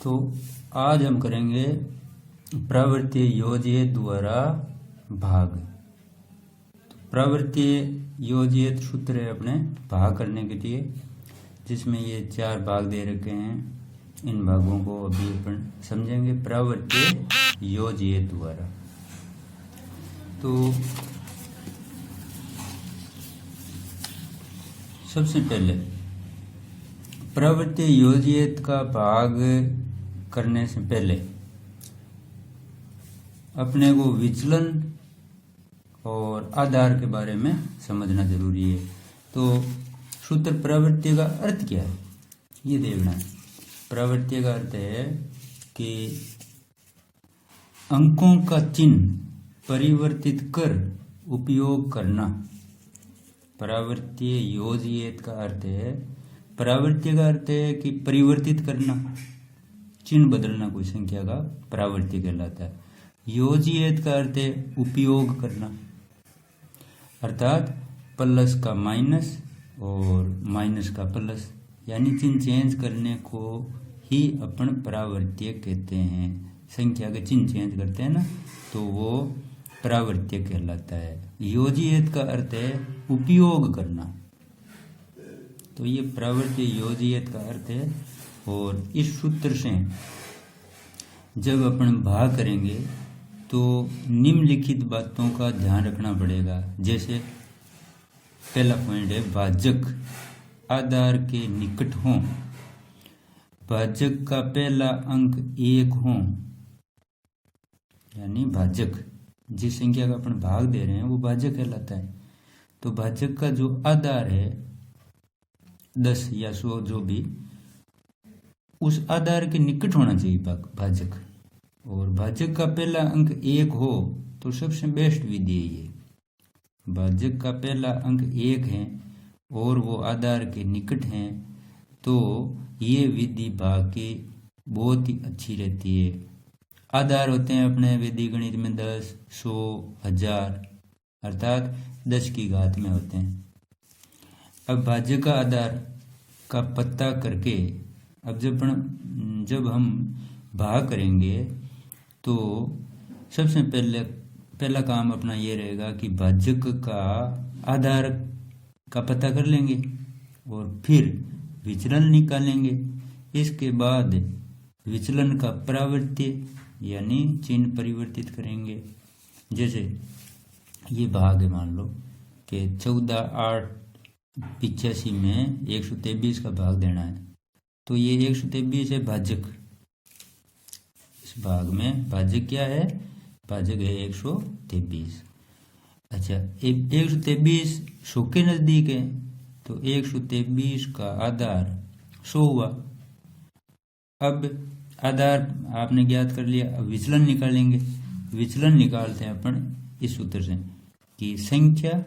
तो आज हम करेंगे प्रवृत्ति योज्य द्वारा भाग। तो प्रवृत्ति योज्य सूत्र है अपने भाग करने के लिए, जिसमें ये 4 भाग दे रखे हैं। इन भागों को अभी अपन समझेंगे प्रवृत्ति योज्य द्वारा। तो सबसे पहले प्रवृत्ति योज्य का भाग करने से पहले अपने को विचलन और आधार के बारे में समझना जरूरी है। तो सूत्र प्रवृत्ति का अर्थ क्या है ये देखना है। प्रवृत्ति का अर्थ है कि अंकों का चिन्ह परिवर्तित कर उपयोग करना। प्रवृत्ति योज्य का अर्थ है, प्रवृत्ति का अर्थ है कि परिवर्तित करना, चिन्ह बदलना कोई संख्या का प्रवृत्ति कहलाता है। योज्य का अर्थ है उपयोग करना, अर्थात प्लस का माइनस और माइनस का प्लस, यानी चिन्ह चेंज करने को ही अपन प्रावर्त्य कहते हैं। संख्या के चिन्ह चेंज करते हैं ना, तो वो प्रावर्त्य कहलाता है। योज्य का अर्थ है उपयोग करना। तो ये प्रवृत्ति योज्य का अर्थ है। और इस सूत्र से जब अपन भाग करेंगे तो निम्नलिखित बातों का ध्यान रखना पड़ेगा। जैसे पहला पॉइंट है भाजक आधार के निकट हो, भाजक का पहला अंक 1 हो, यानी भाजक जिस संख्या का अपन भाग दे रहे हैं वो भाजक कहलाता है। तो भाजक का जो आधार है 10 या 100 जो भी, उस आधार के निकट होना चाहिए भाजक। और भाजक का पहला अंक 1 हो तो सबसे बेस्ट विधि है ये। भाजक का पहला अंक 1 है और वो आधार के निकट है, तो ये विधि भाग की बहुत ही अच्छी रहती है। आधार होते हैं अपने वैदिक गणित में 10, 100, 1000, अर्थात 10 की घात में होते हैं। अब भाज्य का आधार का पता करके अब जब हम भाग करेंगे तो सबसे पहला काम अपना ये रहेगा कि भाजक का आधार का पता कर लेंगे और फिर विचलन निकालेंगे। इसके बाद विचलन का प्रावर्त्य यानी चिन्ह परिवर्तित करेंगे। जैसे ये भाग है, मान लो कि 14,885 में 123 का भाग देना है, तो ये 123 है भाजक। इस भाग में भाजक क्या है? भाजक है 123। अच्छा, 123 100 के नजदीक है, तो 123 का आधार 100 हुआ। अब आधार आपने ज्ञात कर लिया, अब विचलन निकालेंगे। विचलन निकालते हैं अपन इस सूत्र से कि संख्या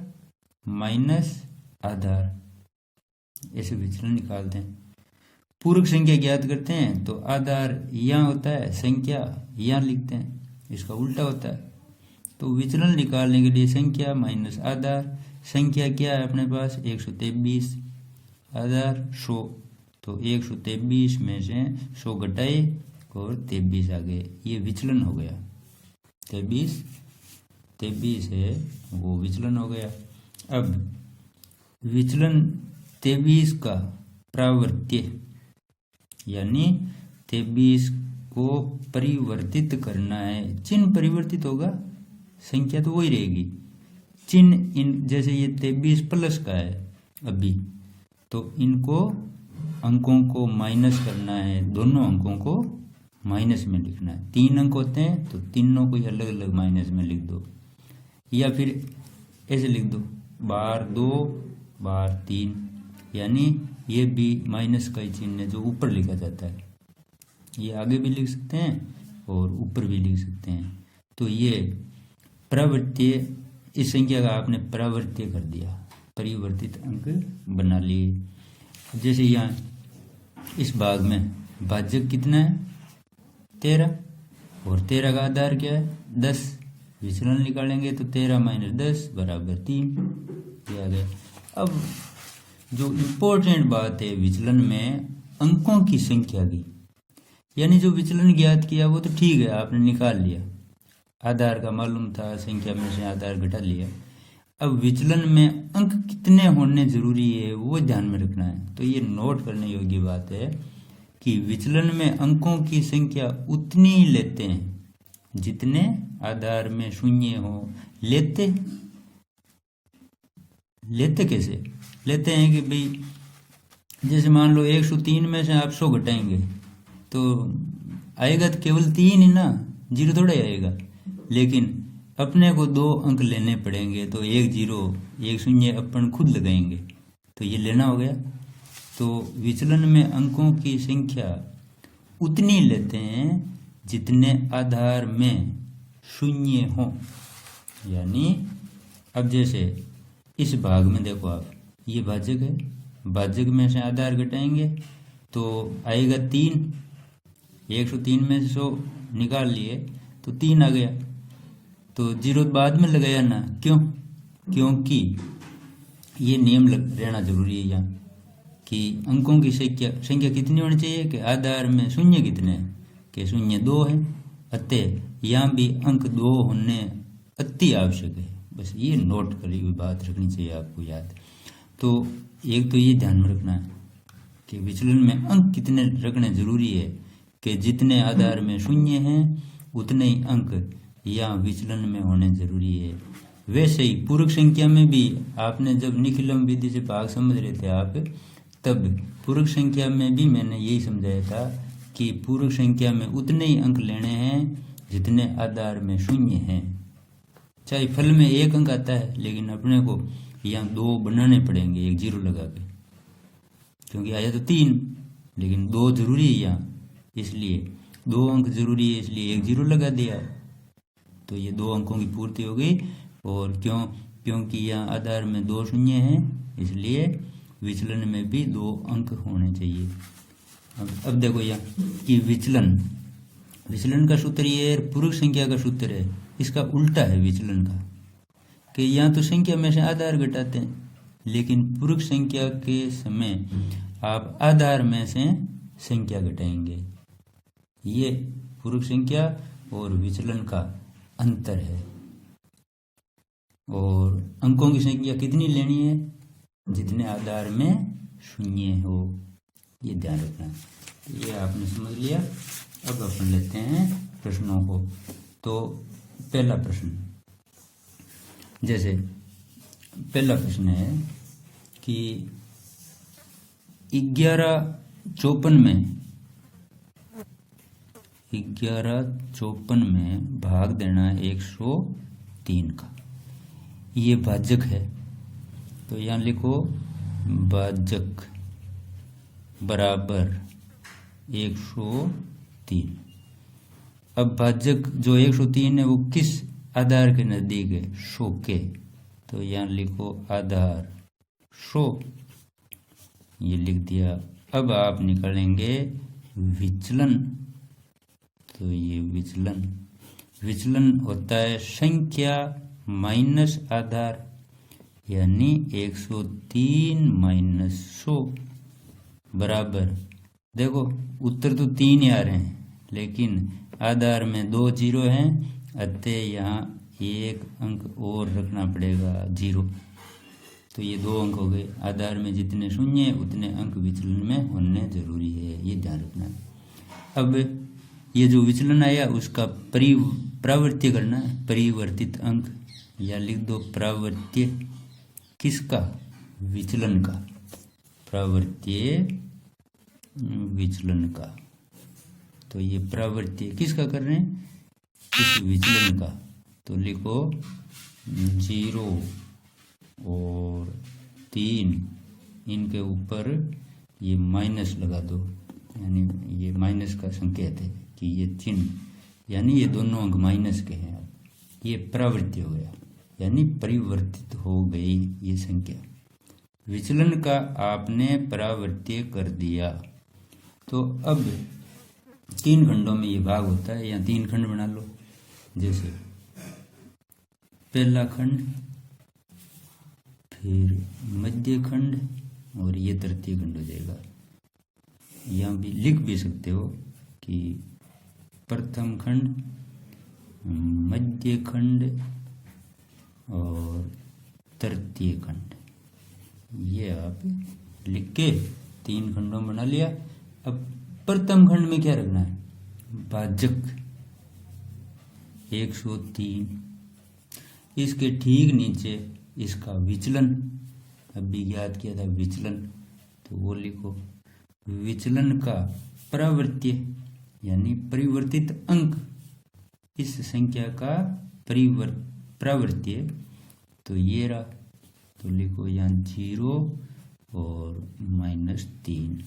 माइनस आधार, ऐसे विचलन निकालते हैं। पूरक संख्या ज्ञात करते हैं तो आधार यहाँ होता है, संख्या यहाँ लिखते हैं, इसका उल्टा होता है। तो विचलन निकालने के लिए संख्या माइनस आधार, संख्या क्या है अपने पास 123, आधार 100, तो 123 में से 100 घटाए और 23 आ गए, ये विचलन हो गया। 23 है वो विचलन हो गया। अब विचलन 23 का प्रावर्त्य यानी 23 को परिवर्तित करना है। चिन्ह परिवर्तित होगा, संख्या तो वही रहेगी। चिन्ह इन जैसे ये 23 प्लस का है अभी, तो इनको अंकों को माइनस करना है, दोनों अंकों को माइनस में लिखना है। 3 अंक होते हैं तो तीनों को अलग अलग माइनस में लिख दो, या फिर ऐसे लिख दो बार 2 बार 3, यानी ये भी माइनस का ही चिन्ह है जो ऊपर लिखा जाता है। ये आगे भी लिख सकते हैं और ऊपर भी लिख सकते हैं। तो ये प्रवृत्ति, इस संख्या का आपने प्रवृत्ति कर दिया, परिवर्तित अंक बना लिए। जैसे यहाँ इस भाग में भाजक कितना है 13, और 13 का आधार क्या है 10। विचलन निकालेंगे तो 13 माइनस 10 बराबर 3 दिया गया। अब जो इम्पोर्टेंट बात है विचलन में अंकों की संख्या की, यानी जो विचलन ज्ञात किया वो तो ठीक है, आपने निकाल लिया, आधार का मालूम था, संख्या में से आधार घटा लिया। अब विचलन में अंक कितने होने जरूरी है वो ध्यान में रखना है। तो ये नोट करने योग्य बात है कि विचलन में अंकों की संख्या उतनी ही लेते हैं जितने आधार में शून्य हो। लेते कैसे लेते हैं कि भाई जैसे मान लो 103 में से आप 100 घटाएंगे तो आएगा तो केवल 3 ही ना, 0 थोड़ा ही आएगा। लेकिन अपने को 2 अंक लेने पड़ेंगे, तो 1 0 1 0 अपन खुद लगाएंगे, तो ये लेना हो गया। तो विचलन में अंकों की संख्या उतनी लेते हैं जितने आधार में शून्य हो। यानी अब जैसे इस भाग में देखो आप, ये भाजक है, भाजक में से आधार घटाएंगे तो आएगा 3, 103 में से 100 निकाल लिए तो 3 आ गया। तो 0 बाद में लगाया ना, क्यों? क्योंकि ये नियम रहना जरूरी है यहाँ कि अंकों की संख्या कितनी होनी चाहिए कि आधार में शून्य कितने हैं, कि शून्य 2 है, अतः यहाँ भी अंक 2 होने अति आवश्यक है। बस ये नोट करी हुई बात रखनी चाहिए आपको याद। तो एक तो ये ध्यान में रखना है कि विचलन में अंक कितने रखने जरूरी है कि जितने आधार में शून्य हैं उतने ही अंक यहाँ विचलन में होने जरूरी है। वैसे ही पूरक संख्या में भी आपने जब निखिलम विधि से भाग समझ रहे थे आप, तब पूरक संख्या में भी मैंने यही समझाया था कि पूरक संख्या में उतने ही अंक लेने हैं जितने आधार में शून्य हैं। चाहे फल में 1 अंक आता है लेकिन अपने को यहाँ 2 बनाने पड़ेंगे 1 0 लगा के, क्योंकि आया तो 3 लेकिन 2 जरूरी है यहाँ, इसलिए 2 अंक जरूरी है, इसलिए 1 0 लगा दिया। तो ये 2 अंकों की पूर्ति हो गई। और क्योंकि यहाँ आधार में 2 शून्य हैं, इसलिए विचलन में भी 2 अंक होने चाहिए। अब देखो यहाँ कि विचलन का सूत्र ये है, पूरक संख्या का सूत्र है, इसका उल्टा है विचलन का, कि यहाँ तो संख्या में से आधार घटाते हैं, लेकिन पूरक संख्या के समय आप आधार में से संख्या घटाएंगे। ये पूरक संख्या और विचलन का अंतर है। और अंकों की संख्या कितनी लेनी है? जितने आधार में शून्य हो, ये ध्यान रखना है। ये आपने समझ लिया। अब अपन लेते हैं प्रश्नों को। तो पहला प्रश्न, जैसे पहला प्रश्न है कि 1154 में भाग देना है 103 का। ये भाजक है, तो यहाँ लिखो भाजक बराबर 103। अब भाजक जो 103 है वो किस आधार के नजदीक है? 100 के। तो यहाँ लिखो आधार 100, ये लिख दिया। अब आप निकालेंगे विचलन। तो ये विचलन होता है संख्या माइनस आधार, यानी 103 माइनस 100 बराबर, देखो उत्तर तो 3 ही आ रहे हैं लेकिन आधार में 2 0 हैं, अतः यहाँ 1 अंक और रखना पड़ेगा 0। तो ये 2 अंक हो गए। आधार में जितने शून्य है उतने अंक विचलन में होने जरूरी है, ये ध्यान रखना है। अब ये जो विचलन आया उसका प्रावर्त्य करना है, परिवर्तित अंक, या लिख दो प्रावर्त्य किसका? विचलन का। प्रावर्त्य विचलन का। तो ये प्रावर्त्य किसका कर रहे हैं? इस विचलन का। तो लिखो 0 और 3, इनके ऊपर ये माइनस लगा दो, यानी ये माइनस का संकेत है कि ये चिन्ह, यानी ये दोनों अंक माइनस के हैं। ये प्रावर्त्य हो गया, यानी परिवर्तित हो गई ये संख्या। विचलन का आपने प्रावर्त्य कर दिया। तो अब 3 खंडों में ये भाग होता है, यहाँ 3 खंड बना लो। जैसे पहला खंड, फिर मध्य खंड और ये तृतीय खंड हो जाएगा। यहाँ भी लिख भी सकते हो कि प्रथम खंड, मध्य खंड और तृतीय खंड, ये आप लिख के 3 खंडों में बना लिया। अब प्रथम खंड में क्या रखना है? भाजक 103, इसके ठीक नीचे इसका विचलन, अभी ज्ञात किया था विचलन, तो वो लिखो। विचलन का प्रवर्त्य यानी परिवर्तित अंक, इस संख्या का प्रवर्त्य तो ये रहा, तो लिखो यहाँ 0 और -3।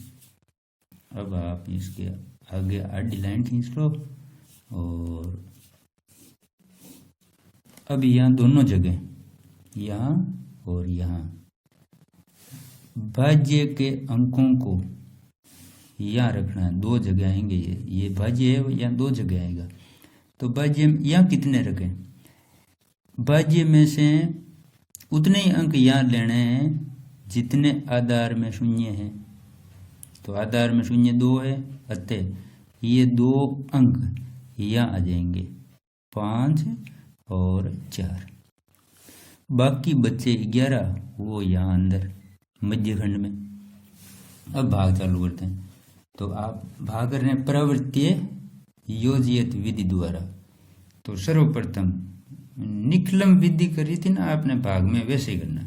अब आप इसके आगे आडी लाइन खींच लो और अब यहाँ दोनों जगह, यहाँ और यहाँ, भाज्य के अंकों को यहाँ रखना है। 2 जगह आएंगे, ये भाज्य है, यहाँ 2 जगह आएगा। तो भाज्य यहाँ कितने रखें? भाज्य में से उतने ही अंक यहाँ लेने हैं जितने आधार में शून्य है। तो आधार में शून्य 2 है, अतः ये 2 अंक यहाँ आ जाएंगे, 5 और 4। बाकी बच्चे 11 वो यहाँ अंदर मध्य खंड में। अब भाग चालू करते हैं। तो आप भाग कर रहे हैं प्रवृत्तीय योजित विधि द्वारा। तो सर्वप्रथम निखलम विधि करी थी ना आपने भाग में, वैसे ही करना।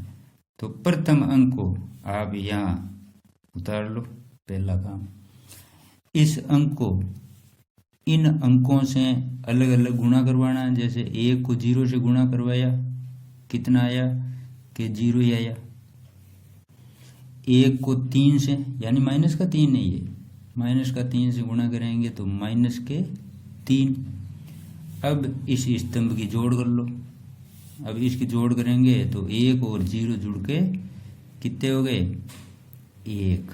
तो प्रथम अंक को आप यहाँ उतार लो, पहला काम। इस अंक को इन अंकों से अलग अलग गुणा करवाना है। जैसे 1 को 0 से गुणा करवाया, कितना आया कि 0 ही आया। 1 को 3 से, यानी माइनस का 3 नहीं है, माइनस का 3 से गुणा करेंगे तो -3। अब इस स्तंभ की जोड़ कर लो। अब इसकी जोड़ करेंगे तो 1 और 0 जुड़ के कितने हो गए? 1।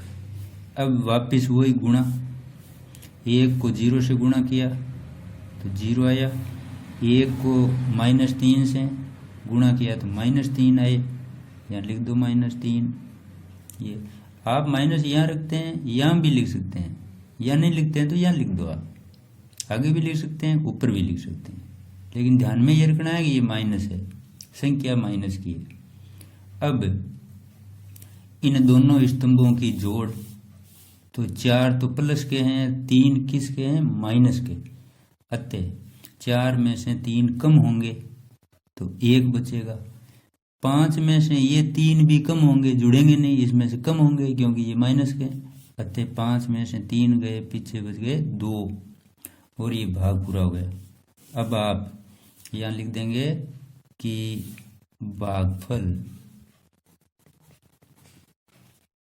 अब वापस वही गुणा, 1 को 0 से गुणा किया तो 0 आया। 1 को -3 से गुणा किया तो -3 आए, यहाँ लिख दो -3। ये आप माइनस यहाँ रखते हैं, यहाँ भी लिख सकते हैं, यहाँ नहीं लिखते हैं तो यहाँ लिख दो। आप आगे भी लिख सकते हैं, ऊपर भी लिख सकते हैं, लेकिन ध्यान में ये रखना है कि ये माइनस है, संख्या माइनस की है। अब इन दोनों स्तंभों की जोड़, तो 4 तो प्लस के हैं, 3 किसके हैं? माइनस के। अतः 4 में से 3 कम होंगे तो 1 बचेगा। 5 में से ये 3 भी कम होंगे, जुड़ेंगे नहीं, इसमें से कम होंगे क्योंकि ये माइनस के। अतः 5 में से 3 गए, पीछे बच गए 2 और ये भाग पूरा हो गया। अब आप यहाँ लिख देंगे कि भागफल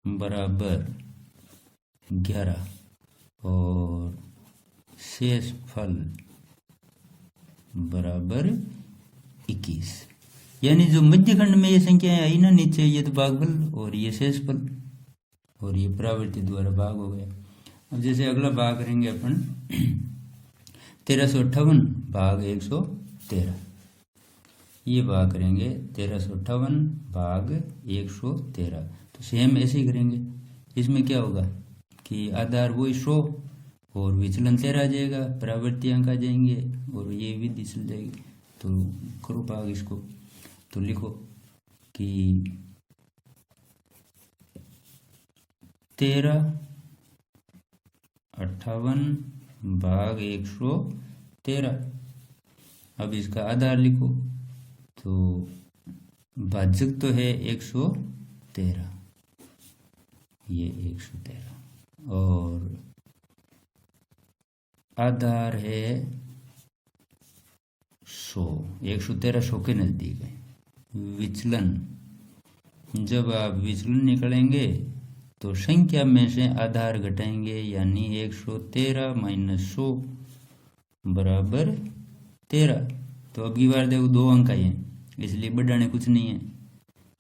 बराबर 11 और शेष फल बराबर 21। यानी जो मध्य खंड में ये संख्याएं आई ना नीचे, ये तो भागफल और ये शेषफल और ये प्रवृत्ति द्वारा भाग हो गया। अब जैसे अगला भाग करेंगे अपन 1358 भाग 113, ये भाग करेंगे 1358 भाग 113। तो सेम ऐसे ही करेंगे। इसमें क्या होगा कि आधार वही 100 और विचलन 13 आ जाएगा, प्रवृत्ति अंक आ जाएंगे और ये विधि चल जाएगी। तो करो भाग इसको। तो लिखो कि 1358 भाग 113। अब इसका आधार लिखो। तो भाजक तो है 113, ये 113 और आधार है 100। 113 100 के नजदीक है। विचलन, जब आप विचलन निकालेंगे तो संख्या में से आधार घटाएंगे, यानी 113 - 100 बराबर 13। तो अब की बार देखो 2 अंक आए हैं, इसलिए बढ़ाने कुछ नहीं है।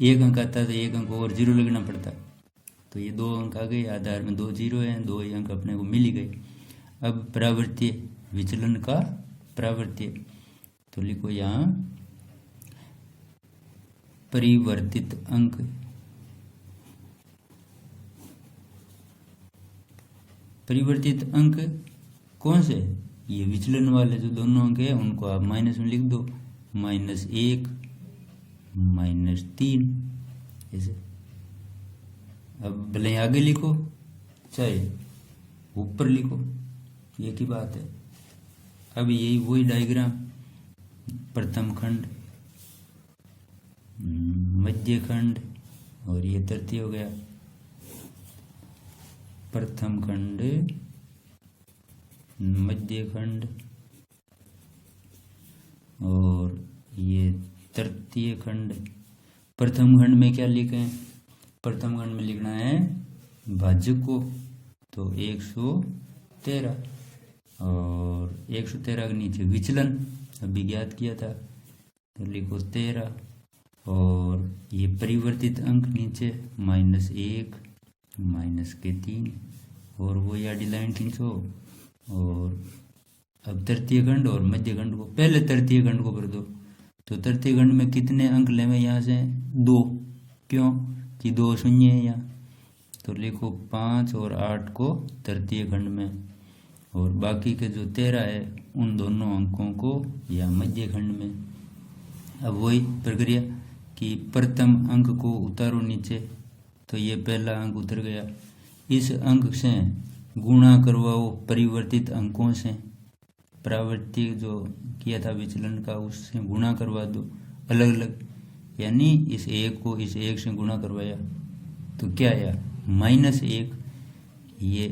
1 अंक आता तो 1 अंक और 0 लगना पड़ता। तो ये 2 अंक आ गए, आधार में 2 0 हैं, 2 ही अंक अपने को मिल ही गए। अब प्रवृत्ति विचलन का प्रवृत्ति, तो लिखो यहाँ परिवर्तित अंक, परिवर्तित अंक कौन से, ये विचलन वाले जो दोनों अंक है उनको आप माइनस में लिख दो, -1 -3 ऐसे। अब भले आगे लिखो चाहे ऊपर लिखो, ये की बात है। अब यही वही डायग्राम, प्रथम खंड, मध्य खंड और ये तृतीय हो गया। प्रथम खंड, मध्य खंड और ये तृतीय खंड। प्रथम खंड में क्या लिखें, प्रथम खंड में लिखना है भाजक को, तो 113 और 113 के नीचे विचलन अभी ज्ञात किया था तो लिखो 13 और ये परिवर्तित अंक नीचे -1 -3 और वो आडी लाइन खींचो। और अब तृतीय खंड और मध्य खंड को, पहले तृतीय खंड को भर दो। तो तृतीय खंड में कितने अंक लेंगे यहाँ से, 2, क्यों कि 2 शून्य है यहाँ, तो लिखो 5 और 8 को तृतीय खंड में, और बाकी के जो 13 है उन दोनों अंकों को या मध्य खंड में। अब वही प्रक्रिया कि प्रथम अंक को उतारो नीचे, तो ये पहला अंक उतर गया, इस अंक से गुणा करवाओ परिवर्तित अंकों से, परावर्तित जो किया था विचलन का उससे गुणा करवा दो अलग अलग, यानी इस 1 को इस 1 से गुणा करवाया तो क्या आया -1, ये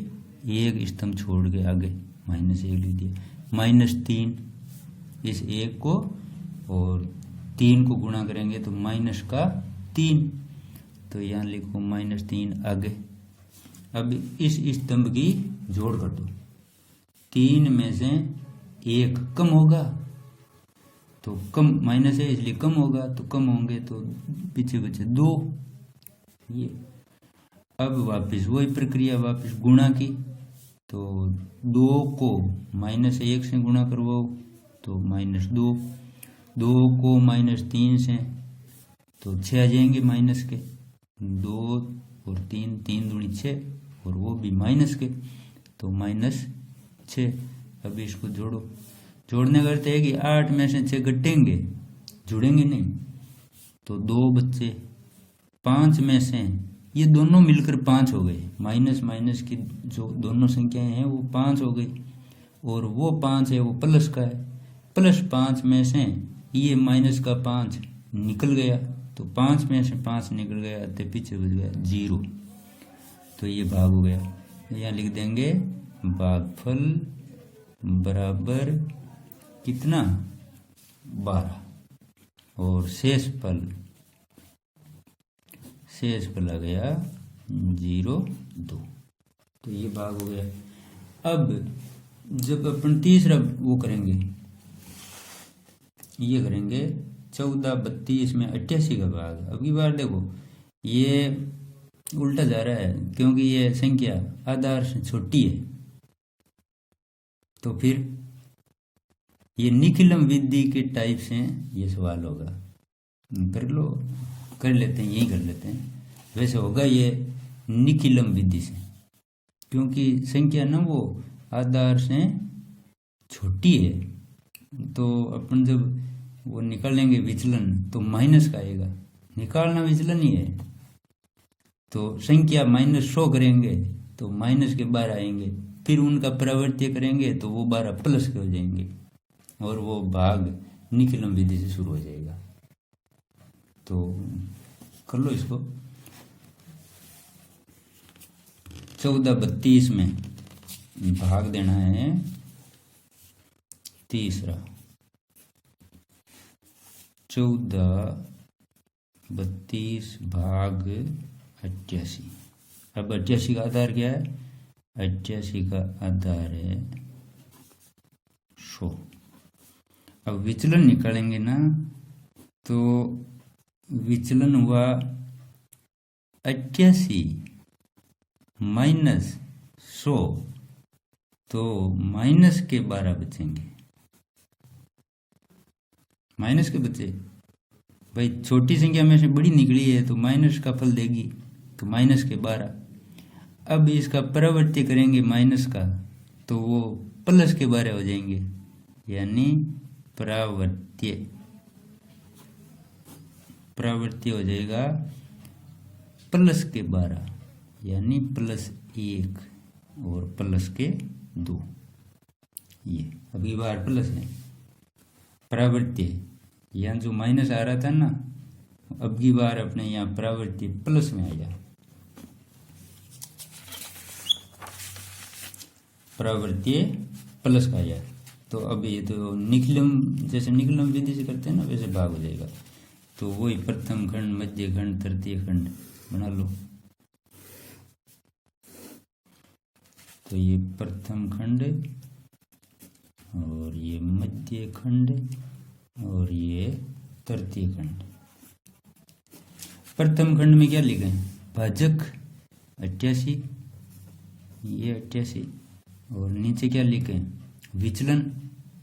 1 स्तंभ छोड़ के आगे -1 लिख दिया, -3 इस 1 को और 3 को गुणा करेंगे तो -3, तो यहाँ लिखो -3 आगे। अब इस स्तंभ की जोड़ कर दो, 3 में से 1 कम होगा तो कम, माइनस है इसलिए कम होगा, तो कम होंगे तो पीछे बचे 2 ये। अब वापस वही प्रक्रिया, वापस गुणा की, तो 2 को -1 से गुणा करवाओ तो -2, 2 को -3 से तो 6 आ जाएंगे माइनस के, 2 और 3, 3 दूनी 6 और वो भी माइनस के, तो -6। अब इसको जोड़ो, जोड़ने का अर्थ है कि 8 में से 6 घटेंगे, जुड़ेंगे नहीं, तो 2 बच्चे, 5 में से ये दोनों मिलकर 5 हो गए, माइनस माइनस की जो दोनों संख्याएं हैं वो 5 हो गई, और वो 5 है वो प्लस का है, +5 में से ये माइनस का 5 निकल गया, तो 5 में से 5 निकल गया तो पीछे बच गया 0, तो ये भाग हो गया। यहाँ लिख देंगे भागफल बराबर कितना 12 और शेषफल आ गया 0,2, तो ये भाग हो गया। अब जब अपन तीसरा वो करेंगे, ये करेंगे 14, 32 में 88 का भाग। अब की बार देखो ये उल्टा जा रहा है क्योंकि ये संख्या आधार से छोटी है, तो फिर ये निखिलम विधि के टाइप से ये सवाल होगा, कर लो, कर लेते हैं, यही कर लेते हैं। वैसे होगा ये निखिलम विधि से, क्योंकि संख्या ना वो आधार से छोटी है, तो अपन जब वो निकालेंगे विचलन तो माइनस का आएगा, निकालना विचलन ही है, तो संख्या -100 करेंगे तो माइनस के 12 आएंगे, फिर उनका प्रवर्त्य करेंगे तो वो 12 प्लस के हो जाएंगे, और वो भाग निखिलम विधि से शुरू हो जाएगा। तो कर लो इसको। 14, 32 में भाग देना है तीसरा, 14, 32 भाग 88। अब 88 का आधार क्या है, 88 का आधार है 100। अब विचलन निकालेंगे ना, तो विचलन हुआ 88 माइनस 100, तो माइनस के 12 बचेंगे, माइनस के बचे भाई, छोटी संख्या में से बड़ी निकली है तो माइनस का फल देगी, तो माइनस के 12। अब इसका प्रवर्त्य करेंगे माइनस का, तो वो प्लस के 12 हो जाएंगे, यानी प्रावर्त्य हो जाएगा प्लस के 12, यानी +1 और प्लस के 2। ये अभी बार प्लस है प्रावर्त्य, यहाँ जो माइनस आ रहा था ना, अब की बार अपने यहाँ प्रावर्त्य प्लस में आया, प्रावर्त्य प्लस का आया। तो अब ये तो निखिलम, जैसे निखिलम विधि से करते हैं ना, वैसे भाग हो जाएगा। तो वही प्रथम खंड, मध्य खंड, तृतीय खंड बना लो। तो ये प्रथम खंड और ये मध्य खंड और ये तृतीय खंड। प्रथम खंड में क्या लिखा है? भाजक 88, ये 88, और नीचे क्या लिखे हैं? विचलन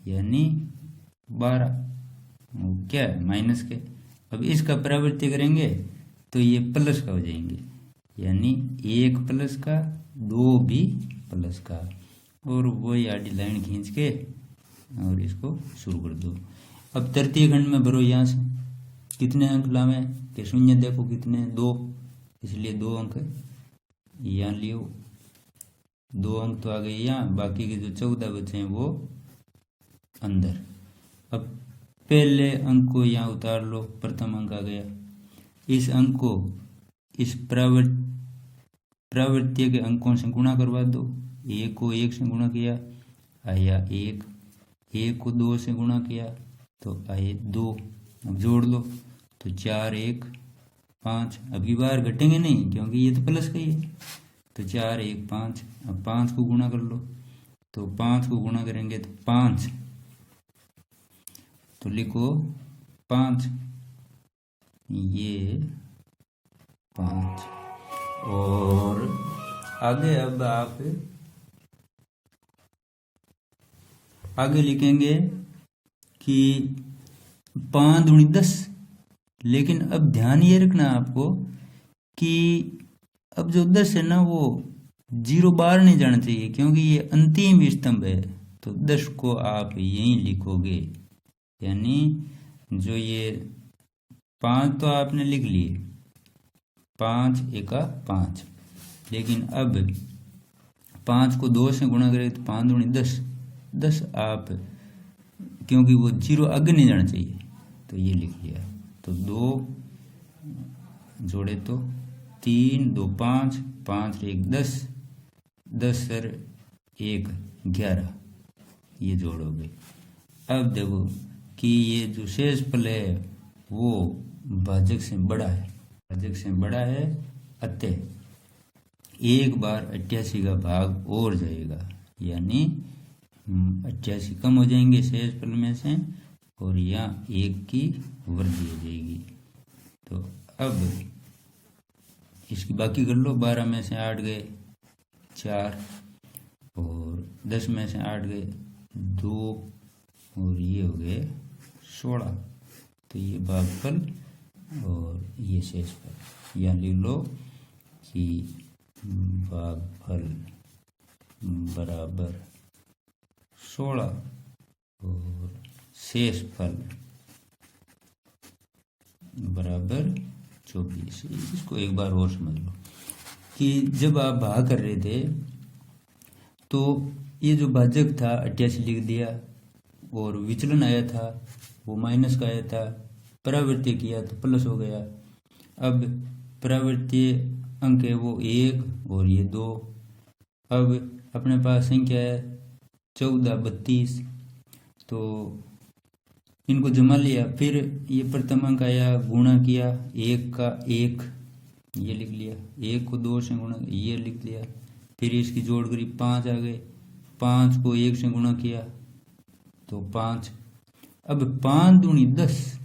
यानी 12, वो क्या है? माइनस के। अब इसका प्रावर्त्य करेंगे तो ये प्लस का हो जाएंगे, यानी 1 प्लस का, 2 भी प्लस का, और वही आडी लाइन खींच के और इसको शुरू कर दो। अब तृतीय खंड में भरो, यहाँ से कितने अंक लावे कि शून्य देखो कितने, 2, इसलिए 2 अंक यहाँ लियो, 2 अंक तो आ गए यहाँ, बाकी के जो 14 बचे हैं वो अंदर। अब पहले अंक को यहाँ उतार लो, प्रथम अंक आ गया। इस अंक को इस प्रावर्त्य के अंकों से गुणा करवा दो। 1 को 1 से गुणा किया आया 1, 1 को 2 से गुणा किया तो आए 2। अब जोड़ लो तो 4 1 5। अब की बार घटेंगे नहीं क्योंकि ये तो प्लस का ही है, तो 4 1 5। अब 5 को गुणा कर लो, तो 5 को गुणा करेंगे तो 5, तो लिखो 5, ये 5। और आगे अब आप आगे लिखेंगे कि 5 दूनी 10। लेकिन अब ध्यान ये रखना आपको कि अब जो 10 है ना, वो 0 बार नहीं जाना चाहिए क्योंकि ये अंतिम स्तंभ है। तो 10 को आप यहीं लिखोगे, यानी जो ये 5 तो आपने लिख लिए, 5 1 5। लेकिन अब 5 को 2 से गुणा करें तो 5 दूनी 10, 10 आप, क्योंकि वो 0 आगे नहीं जाना चाहिए तो ये लिख लिया। तो 2 जोड़े तो 3 2 5, 5 1 10, 10 सर 1 11, ये जोड़ोगे। अब देखो कि ये जो शेषफल है वो भाजक से बड़ा है, भाजक से बड़ा है, अतः एक बार 88 का भाग और जाएगा, यानी 88 कम हो जाएंगे शेषफल में से, और यहाँ 1 की वृद्धि हो जाएगी। तो अब इसकी बाकी कर लो। 12 में से 8 गए 4, और 10 में से 8 गए 2, और ये हो गए 16। तो ये भागफल और ये शेषफल, यहाँ लिख लो कि भागफल बराबर 16 और शेषफल बराबर 24। इसको एक बार और समझ लो कि जब आप भाग कर रहे थे तो ये जो भाजक था 88 लिख दिया, और विचलन आया था वो माइनस का आया था, परावर्त्य किया तो प्लस हो गया। अब परावर्त्य अंक है वो 1 और ये 2। अब अपने पास संख्या है 14 32, तो इनको जमा लिया, फिर ये प्रथम अंक आया, गुणा किया 1 का 1, ये लिख लिया, 1 को 2 से गुणा ये लिख लिया, फिर इसकी जोड़ करी 5 आ गए, 5 को 1 से गुणा किया तो 5। अब 5 दूनी 10,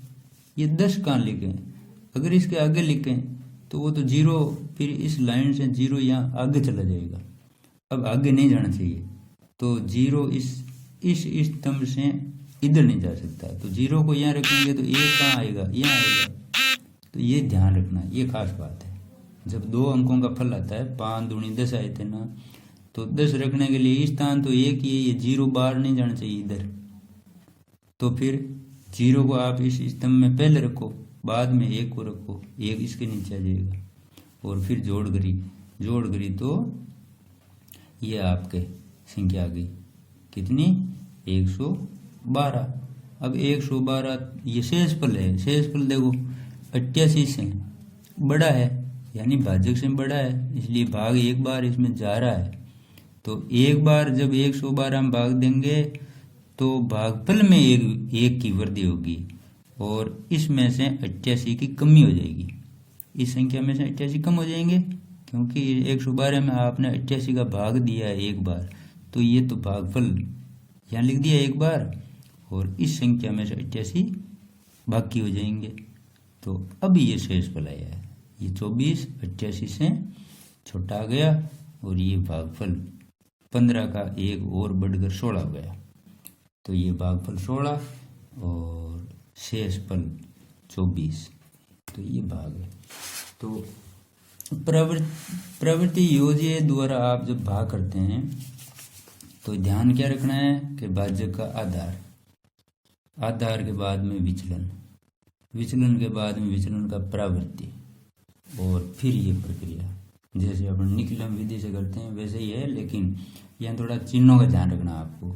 ये 10 कहाँ लिखें? अगर इसके आगे लिखें तो वो तो 0, फिर इस लाइन से 0 यहाँ आगे चला जाएगा, अब आगे नहीं जाना चाहिए। तो 0 इस स्तंभ से इधर नहीं जा सकता, तो 0 को यहाँ रखेंगे तो 1 कहाँ आएगा? यहाँ आएगा। तो ये ध्यान रखना, ये खास बात है। जब 2 अंकों का फल आता है, 5 दूनी 10 आए थे ना, तो 10 रखने के लिए स्थान तो एक ही है, ये 0 बाहर नहीं जाना चाहिए इधर। तो फिर 0 को आप इस स्तंभ में पहले रखो, बाद में 1 को रखो, 1 इसके नीचे आ जाएगा और फिर जोड़ करी तो ये आपके संख्या आ गई कितनी 112। अब 112 ये शेषफल है, शेषफल देखो 88 से बड़ा है यानी भाजक से बड़ा है, इसलिए भाग एक बार इसमें जा रहा है। तो एक बार जब 112 हम भाग देंगे तो भागफल में एक की वृद्धि होगी और इसमें से 88 की कमी हो जाएगी। इस संख्या में से 88 कम हो जाएंगे क्योंकि 112 में आपने 88 का भाग दिया है एक बार, तो ये तो भागफल यहाँ लिख दिया एक बार और इस संख्या में से 88 बाकी हो जाएंगे। तो अब ये शेषफल आया है, ये 24 88 से छोटा आ गया और ये भागफल 15 का एक और बढ़कर 16 हो गया। तो ये भागफल 16 और शेषफल 24, तो ये भाग है। तो प्रवृत्ति योज्य द्वारा आप जब भाग करते हैं तो ध्यान क्या रखना है कि भाजक का आधार के बाद में विचलन के बाद में विचलन का प्रवृत्ति और फिर ये प्रक्रिया जैसे अपन निकलम विधि से करते हैं वैसे ही है, लेकिन यहाँ थोड़ा चिन्हों का ध्यान रखना आपको,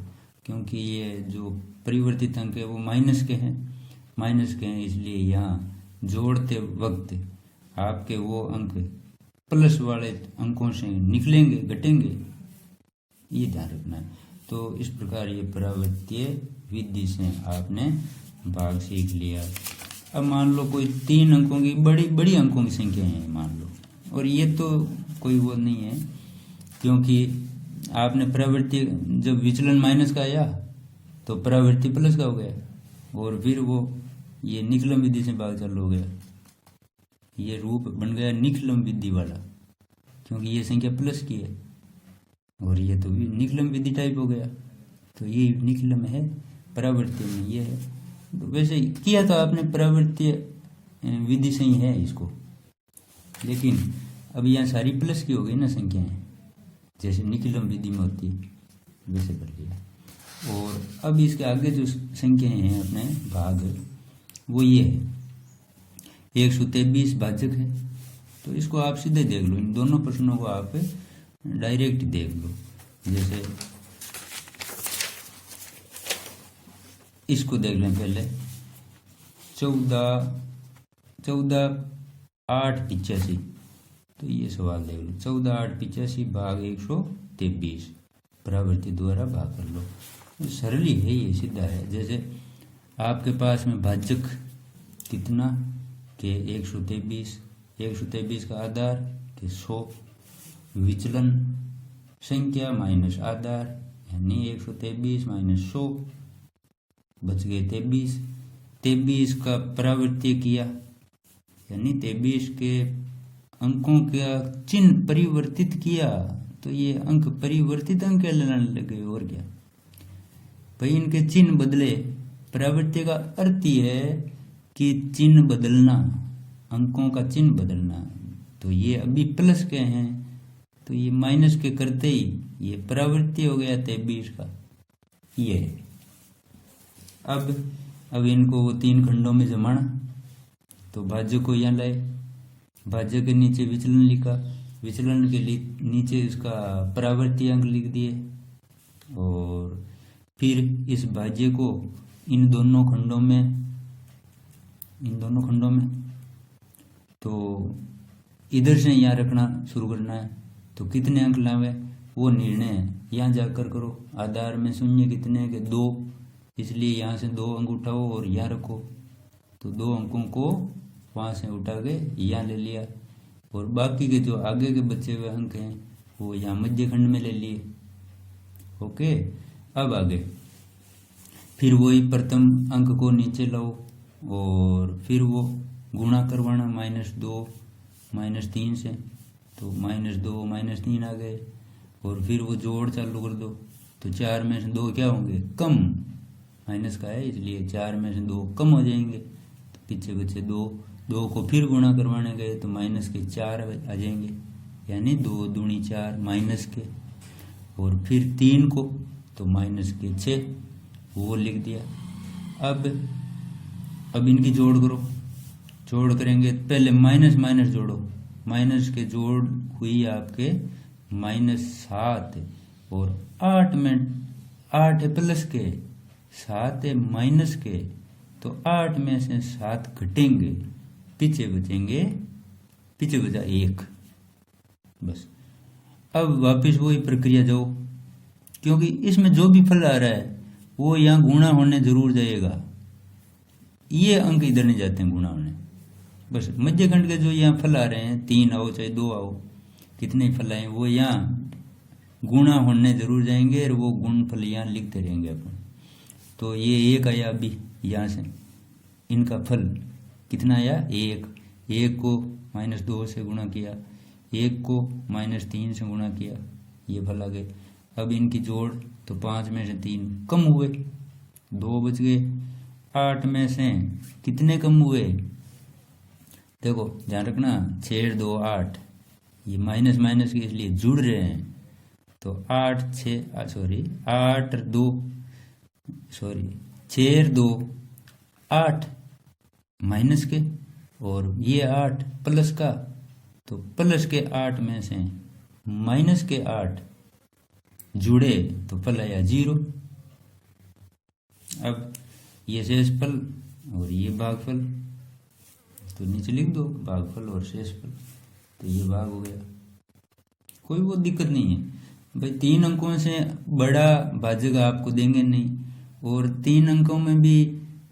क्योंकि ये जो परिवर्तित अंक है वो माइनस के हैं, इसलिए यहाँ जोड़ते वक्त आपके वो अंक प्लस वाले अंकों से निकलेंगे, घटेंगे, ये ध्यान रखना है। तो इस प्रकार ये प्रवृत्तीय विधि से आपने भाग सीख लिया। अब मान लो कोई 3 अंकों की बड़ी अंकों की संख्या है मान लो, और ये तो कोई वो नहीं है क्योंकि आपने प्रवृत्ति जब विचलन माइनस का आया तो प्रवृत्ति प्लस का हो गया और फिर वो ये निकलम विधि से भाग चालू हो गया, ये रूप बन गया निकलम विधि वाला क्योंकि ये संख्या प्लस की है और ये तो भी निकलम विधि टाइप हो गया। तो ये निकलम है, प्रवृत्ति में ये है। तो वैसे किया तो आपने प्रवृत्ति विधि से ही है इसको, लेकिन अब यहाँ सारी प्लस की हो गई ना संख्याएं, जैसे निकलम विधि में होती है वैसे कर लिया। और अब इसके आगे जो संख्याएं हैं अपने भाग वो ये है 123 भाजक है। तो इसको आप सीधे देख लो, इन दोनों प्रश्नों को आप डायरेक्ट देख लो। जैसे इसको देख लें पहले 14,885, तो ये सवाल देख लो 14,885 भाग 123 प्रवृत्ति द्वारा भाग कर लो। तो सरल ही है, ये सीधा है। जैसे आपके पास में भाजक कितना के 123 का आधार के 100, विचलन संख्या माइनस आधार यानी 123 माइनस 100 बच गए 23 का प्रवृत्ति किया यानी 23 के अंकों का चिन्ह परिवर्तित किया, तो ये अंक परिवर्तित अंक कहलाने लगे। और क्या भाई, इनके चिन्ह बदले। प्रवृत्ति का अर्थ ही है कि चिन्ह बदलना, अंकों का चिन्ह बदलना। तो ये अभी प्लस के हैं तो ये माइनस के करते ही ये प्रवृत्ति हो गया 23 का ये। अब इनको वो 3 खंडों में जमाना, तो भाज्य को यहाँ लाए, भाज्य के नीचे विचलन लिखा, विचलन के नीचे इसका प्रवृत्ति अंक लिख दिए और फिर इस भाज्य को इन दोनों खंडों में तो इधर से यहाँ रखना शुरू करना है। तो कितने अंक लावे वो निर्णय यहाँ जाकर करो। आधार में शून्य कितने के 2, इसलिए यहाँ से 2 अंक उठाओ और यहाँ रखो। तो 2 अंकों को वहाँ से उठा के यहाँ ले लिया और बाकी के जो आगे के बचे हुए अंक हैं वो यहाँ मध्य खंड में ले लिए। ओके, अब आगे फिर वही प्रथम अंक को नीचे लाओ और फिर वो गुणा करवाना -2 -3 से, तो -2 -3 आ गए और फिर वो जोड़ चालू कर दो। तो 4 में से 2 क्या होंगे, कम, माइनस का है इसलिए 4 में से 2 कम हो जाएंगे। तो पीछे बचे 2 को फिर गुणा करवाने गए तो -4 आ जाएंगे, यानी 2 दूनी 4 माइनस के। और फिर 3 को तो माइनस के 6 वो लिख दिया। अब इनकी जोड़ करो, जोड़ करेंगे पहले माइनस माइनस जोड़ो, माइनस के जोड़ हुई आपके -7 और 8 में 8 है प्लस के 7 है माइनस के, तो 8 में से 7 घटेंगे, पीछे बचेंगे, पीछे बचा 1 बस। अब वापस वही प्रक्रिया जाओ, क्योंकि इसमें जो भी फल आ रहा है वो यहाँ गुणा होने जरूर जाएगा, ये अंक इधर नहीं जाते हैं गुणा होने। बस मध्यखंड के जो यहाँ फल आ रहे हैं 3 आओ चाहे 2 आओ, कितने फल आए वो यहाँ गुणा होने जरूर जाएंगे और वो गुण फल यहाँ लिखते रहेंगे अपन। तो ये 1 आया अभी यहाँ से, इनका फल कितना आया 1, 1 को -2 से गुणा किया, 1 को -3 से गुणा किया, ये फल आ गए। अब इनकी जोड़ तो 5 में से 3 कम हुए, 2 बच गए, 8 में से कितने कम हुए देखो ध्यान रखना, 6 2 8, ये माइनस माइनस के इसलिए जुड़ रहे हैं, तो 8 2 8 माइनस के और ये 8 प्लस का, तो प्लस के 8 में से माइनस के 8 जुड़े तो फल आया 0। अब ये शेषफल और ये भागफल, तो नीचे लिख दो भागफल और शेषफल, तो ये भाग हो गया, कोई वो दिक्कत नहीं है भाई। 3 अंकों से बड़ा भाजक आपको देंगे नहीं, और 3 अंकों में भी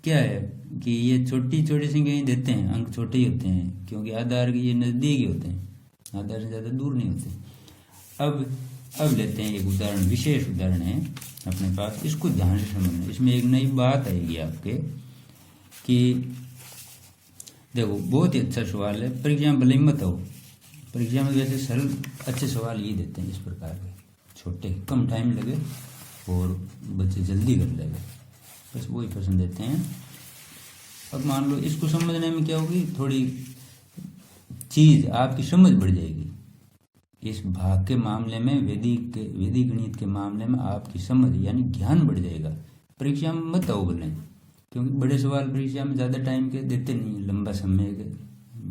क्या है कि ये छोटी छोटी संख्याएं देते हैं, अंक छोटे ही होते हैं, क्योंकि आधार के ये नज़दीक ही होते हैं, आधार से ज़्यादा दूर नहीं होते। अब लेते हैं एक उदाहरण, विशेष उदाहरण है अपने पास, इसको ध्यान से समझना, इसमें एक नई बात आएगी आपके कि देखो बहुत ही अच्छा सवाल है, परीक्षा में भले ही मत हो, परीक्षा में वैसे सरल अच्छे सवाल ये देते हैं इस प्रकार के, छोटे कम टाइम लगे और बच्चे जल्दी कर लेंगे, बस वही पसंद देते हैं। अब मान लो इसको समझने में क्या होगी, थोड़ी चीज़ आपकी समझ बढ़ जाएगी, इस भाग के मामले में वैदिक गणित के मामले में आपकी समझ यानी ज्ञान बढ़ जाएगा। परीक्षा में मत आओ बोलें, क्योंकि बड़े सवाल परीक्षा में ज़्यादा टाइम के देते नहीं, लंबा समय के,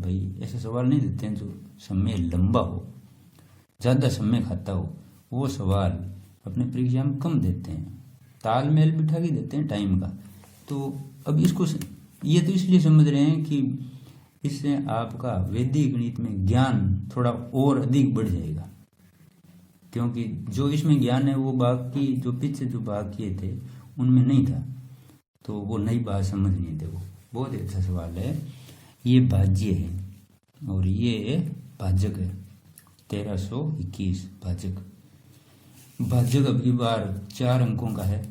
भाई ऐसे सवाल नहीं देते हैं जो समय लंबा हो, ज़्यादा समय खाता हो, वो सवाल अपने परीक्षा में कम देते हैं, तालमेल बिठा के देते हैं टाइम का। तो अब इसको ये तो इसलिए समझ रहे हैं कि इससे आपका वैदिक गणित में ज्ञान थोड़ा और अधिक बढ़ जाएगा, क्योंकि जो इसमें ज्ञान है वो बाकी जो पीछे जो भाग किए थे उनमें नहीं था, तो वो नई बात समझ नहीं थे। वो बहुत ही अच्छा सवाल है। ये भाज्य है और ये भाजक है, 1321 भाजक। भाजक अब की बार 4 अंकों का है,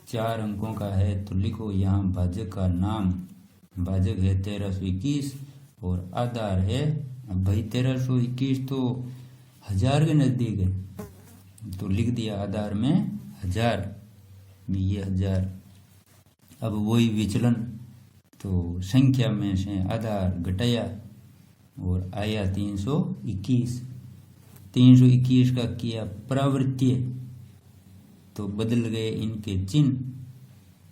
4 अंकों का है, तो लिखो यहाँ भाजक का नाम, भाजक है 1321 और आधार है, भाई 1321 तो 1000 के नज़दीक है, तो लिख दिया आधार में 1000, ये 1000। अब वही विचलन, तो संख्या में से आधार घटाया और आया 321। 321 का किया प्रावर्त्य, तो बदल गए इनके चिन्ह,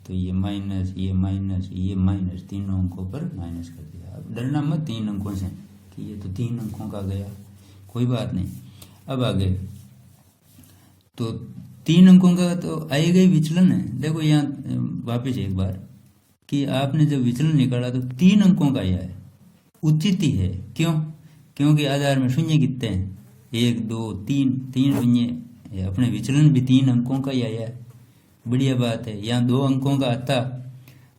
तो ये माइनस ये माइनस ये माइनस, तीनों अंकों पर माइनस कर दिया। अब डरना मत 3 अंकों से कि ये तो 3 अंकों का गया, कोई बात नहीं। अब आगे तो 3 अंकों का तो आएगा ही विचलन है। देखो यहाँ वापिस एक बार कि आपने जब विचलन निकाला तो 3 अंकों का आया है, उचित ही है। क्यों? क्योंकि आधार में शून्य कितने हैं, 1 2 3 शून्य, अपने विचलन भी 3 अंकों का ही आया है, बढ़िया बात है। यहाँ 2 अंकों का आता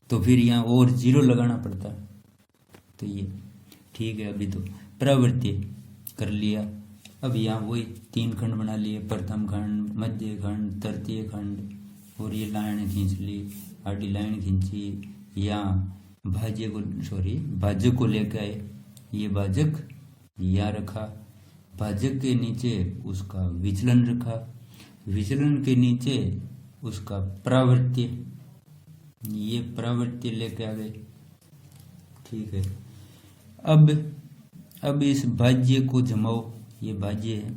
तो फिर यहाँ और 0 लगाना पड़ता, तो ये ठीक है। अभी तो प्रवृत्ति कर लिया। अब यहाँ वही 3 खंड बना लिए, प्रथम खंड, मध्य खंड, तृतीय खंड, और ये लाइन खींच ली, आडी लाइन खींची, यहाँ भाजक को लेकर आए, ये भाजक यहाँ रखा, भाजक के नीचे उसका विचलन रखा, विचलन के नीचे उसका प्रावर्त्य, ये प्रावर्त्य लेके आ गए, ठीक है। अब इस भाज्य को जमाओ, ये भाज्य है,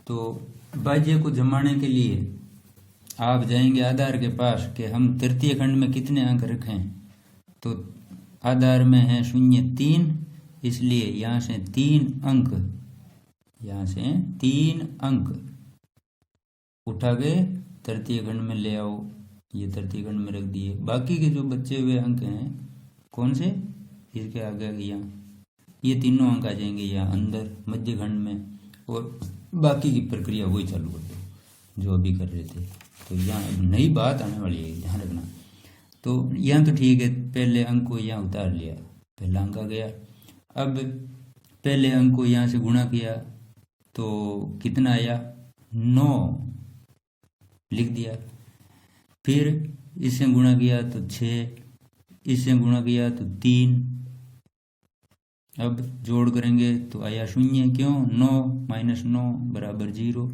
तो भाज्य को जमाने के लिए आप जाएंगे आधार के पास कि हम तृतीय खंड में कितने अंक रखें, तो आधार में है 0 3, इसलिए यहाँ से 3 अंक, यहाँ से 3 अंक उठा के तृतीय खंड में ले आओ। ये तृतीय खंड में रख दिए। बाकी के जो बचे हुए अंक हैं कौन से, इसके आगे यहाँ ये तीनों अंक आ जाएंगे यहाँ अंदर मध्य खंड में, और बाकी की प्रक्रिया वही चालू कर दो जो अभी कर रहे थे। तो यहाँ नई बात आने वाली है, ध्यान रखना। तो यहाँ तो ठीक है, पहले अंक को यहाँ उतार लिया, पहला अंक आ गया। अब पहले अंक को यहाँ से गुणा किया तो कितना आया, 9 लिख दिया। फिर इससे गुणा किया तो 6, इससे गुणा किया तो 3। अब जोड़ करेंगे तो आया 0, क्यों, 9 - 9 बराबर 0।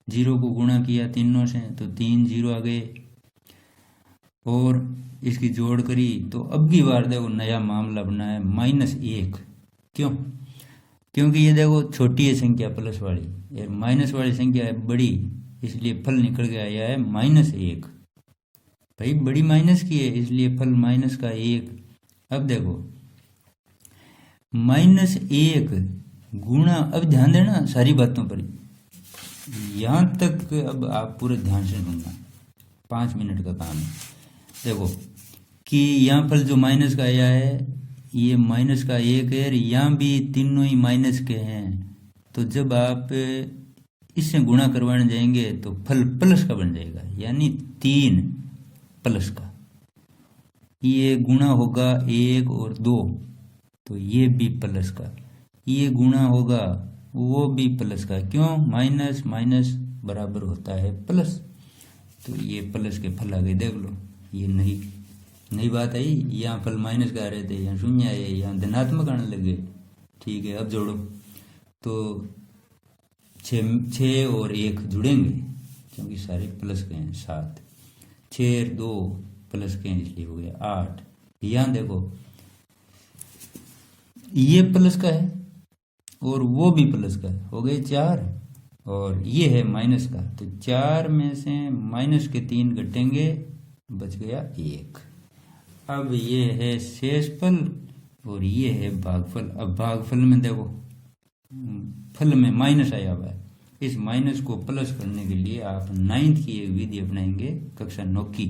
0 को गुणा किया तीनों से तो 3 0 आ गए, और इसकी जोड़ करी तो अब की बार देखो नया मामला बना है -1। क्यों, क्योंकि ये देखो छोटी है संख्या प्लस वाली, ये माइनस वाली संख्या है बड़ी, इसलिए फल निकल के आया है -1। भाई बड़ी माइनस की है, इसलिए फल माइनस का 1। अब देखो -1 गुणा, अब ध्यान देना सारी बातों पर, यहाँ तक अब आप पूरे ध्यान से सुनना, 5 मिनट का काम है। देखो कि यहाँ फल जो माइनस का आया है ये माइनस का 1 है, यहाँ भी तीनों ही माइनस के हैं। तो जब आप इससे गुणा करवाने जाएंगे तो फल प्लस का बन जाएगा, यानी 3 प्लस का। ये गुणा होगा 1 और 2, तो ये भी प्लस का। ये गुणा होगा वो भी प्लस का, क्यों, माइनस माइनस बराबर होता है प्लस। तो ये प्लस के फल आ गए, देख लो, ये नई बात आई। यहाँ फल माइनस का आ रहे थे, यहाँ 0 आए, यहाँ धनात्मक आने लगे। ठीक है, अब जोड़ो तो 6 और 1 जुड़ेंगे, क्योंकि सारे प्लस के हैं। 7, 6 और 2 प्लस के हैं, इसलिए हो गया 8। यहाँ देखो ये प्लस का है और वो भी प्लस का है, हो गए 4, और ये है माइनस का। तो 4 में से माइनस के 3 घटेंगे, बच गया 1। अब ये है शेषफल और ये है भागफल। अब भागफल में देखो फल में माइनस आया हुआ है, इस माइनस को प्लस करने के लिए आप 9th की एक विधि अपनाएंगे, कक्षा 9 की।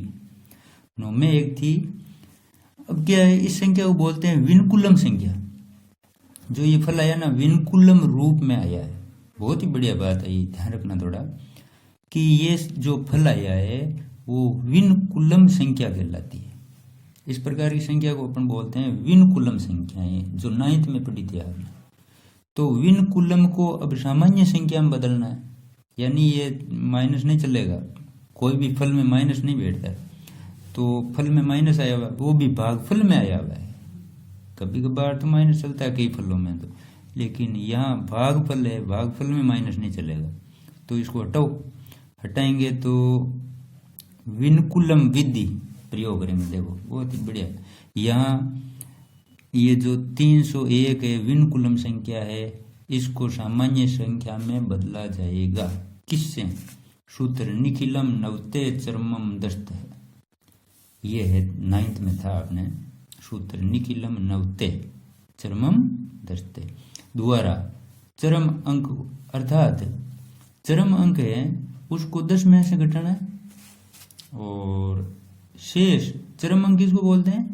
9 में एक थी। अब क्या है, इस संख्या को बोलते हैं विनकुलम संख्या। जो ये फल आया ना, विनकुलम रूप में आया है। बहुत ही बढ़िया बात है, ये ध्यान रखना थोड़ा, कि ये जो फल आया है वो विनकुलम संख्या कहलाती है। इस प्रकार की संख्या को अपन बोलते हैं विनकुलम संख्याएं, जो 9th में पढ़ी थी आपने। तो विनकुलम को अब सामान्य संख्या में बदलना है, यानी ये माइनस नहीं चलेगा, कोई भी फल में माइनस नहीं बैठता है। तो फल में माइनस आया हुआ, वो भी भागफल में आया हुआ है। कभी कभार तो माइनस चलता है कई फलों में, तो लेकिन यहाँ भागफल है, भागफल में माइनस नहीं चलेगा। तो इसको हटाओ, हटाएंगे तो विनकुलम विधि प्रयोग करेंगे। देखो बहुत ही बढ़िया, यहाँ ये जो 301 है विनकुलम संख्या है, इसको सामान्य संख्या में बदला जाएगा। किससे, सूत्र निखिलम नवते चरमम दस्त है, ये है 9th में था आपने, सूत्र निखिलम नवते चरमम दस्ते द्वारा चरम अंक, अर्थात चरम अंक है उसको 10 में से घटाना है, और शेष चरम अंक किसको बोलते हैं,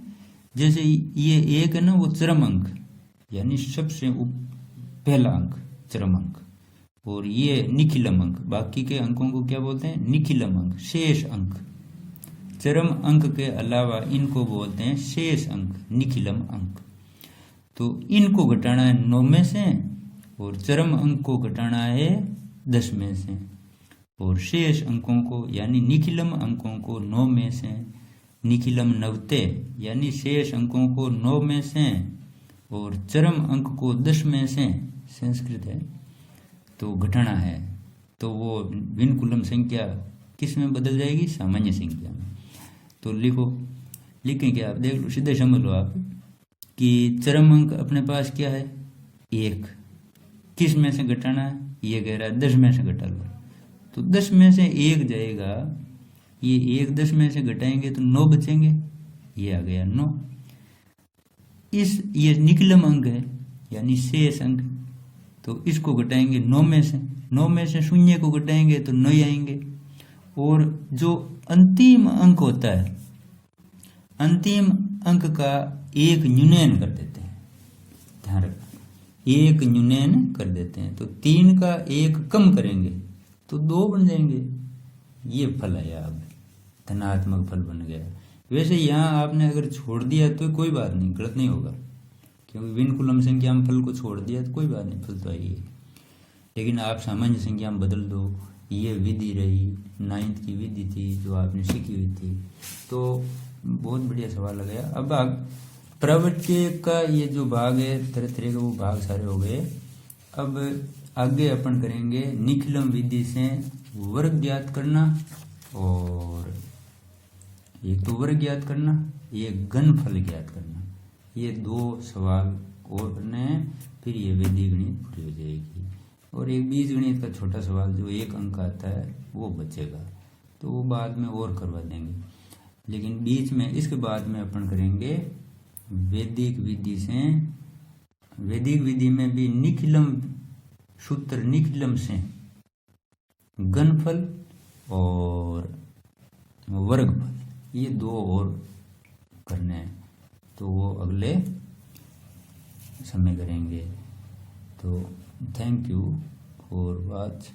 जैसे ये 1 है ना, वो चरम अंक यानी सबसे पहला अंक चरम अंक, और ये निखिलम अंक, बाकी के अंकों को क्या बोलते हैं, निखिलम अंक, शेष अंक। चरम अंक के अलावा इनको बोलते हैं शेष अंक, निखिलम अंक। तो इनको घटाना है 9 में से, और चरम अंक को घटाना है 10 में से, और शेष अंकों को यानी निखिलम अंकों को 9 में से, निखिलम नवते यानी शेष अंकों को 9 में से, और चरम अंक को 10 में से, संस्कृत है तो घटाना है। तो वो विनकुलम संख्या किस में बदल जाएगी, सामान्य संख्या में। तो लिखो, लिखें क्या, आप देख लो, सीधे समझ लो आप कि चरम अंक अपने पास क्या है, 1, किस में से घटाना है, ये कह रहा है 10 में से घटा लो, तो 10 में से 1 जाएगा, ये 1 10 में से घटाएंगे तो 9 बचेंगे, ये आ गया 9। ये निकलम अंक है यानी शेष अंक, तो इसको घटाएंगे 9 में से, 9 में से शून्य को घटाएंगे तो 9 आएंगे। और जो अंतिम अंक होता है, अंतिम अंक का एक न्यूनयन कर देते हैं, ध्यान रखना, एक न्यूनयन कर देते हैं। तो 3 का 1 कम करेंगे तो 2 बन जाएंगे, ये फल आया, अब धनात्मक फल बन गया। वैसे यहाँ आपने अगर छोड़ दिया तो कोई बात नहीं, गलत नहीं होगा, क्योंकि विनकुलम संख्या में फल को छोड़ दिया तो कोई बात नहीं, फल तो आइए। लेकिन आप सामान्य संख्या में बदल दो, ये विधि रही 9th की विधि थी जो आपने सीखी हुई थी। तो बहुत बढ़िया सवाल लगाया। अब प्रवृत्ति का ये जो भाग है, तरह तरह के वो भाग सारे हो गए। अब आगे अपन करेंगे निखिलम विधि से वर्ग ज्ञात करना, और एक तो वर्ग ज्ञात करना, एक घनफल ज्ञात करना। ये 2 सवाल और करने हैं, फिर ये विधि गणित पूरी हो जाएगी। और एक बीज गणित का छोटा सवाल जो 1 अंक आता है वो बचेगा, तो वो बाद में और करवा देंगे। लेकिन बीच में इसके बाद में अपन करेंगे वैदिक विधि से। वैदिक विधि में भी निखिलम सूत्र, निखिलम से घनफल और वर्गफल, ये 2 और करने हैं, तो वो अगले समय करेंगे। तो थैंक यू फॉर वॉच।